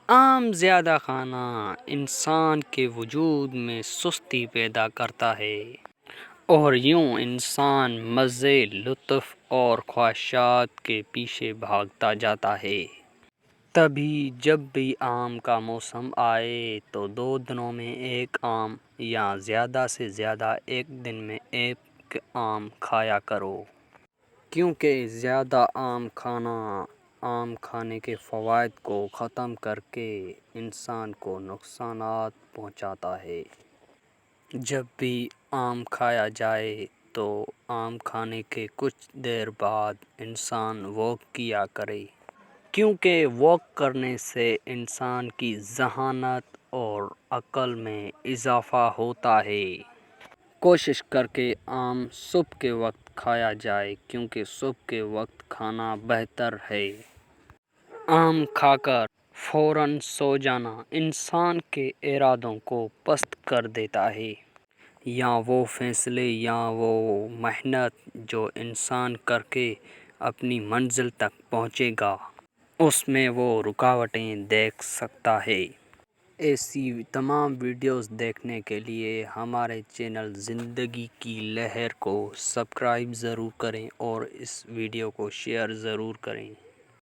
آم زیادہ کھانا انسان کے وجود میں سستی پیدا کرتا ہے اور یوں انسان مزے، لطف اور خواہشات کے پیچھے بھاگتا جاتا ہے۔ تبھی جب بھی آم کا موسم آئے تو 2 دنوں میں ایک آم یا زیادہ سے زیادہ ایک دن میں ایک آم کھایا کرو، کیونکہ زیادہ آم کھانے کے فوائد کو ختم کر کے انسان کو نقصانات پہنچاتا ہے۔ جب بھی آم کھایا جائے تو آم کھانے کے کچھ دیر بعد انسان واک کیا کرے، کیونکہ واک کرنے سے انسان کی ذہانت اور عقل میں اضافہ ہوتا ہے۔ کوشش کر کے آم صبح کے وقت کھایا جائے، کیونکہ صبح کے وقت کھانا بہتر ہے۔ آم کھا کر فوراً سو جانا انسان کے ارادوں کو پست کر دیتا ہے، یا وہ فیصلے یا وہ محنت جو انسان کر کے اپنی منزل تک پہنچے گا، اس میں وہ رکاوٹیں دیکھ سکتا ہے۔ ایسی تمام ویڈیوز دیکھنے کے لیے ہمارے چینل زندگی کی لہر کو سبسکرائب ضرور کریں اور اس ویڈیو کو شیئر ضرور کریں۔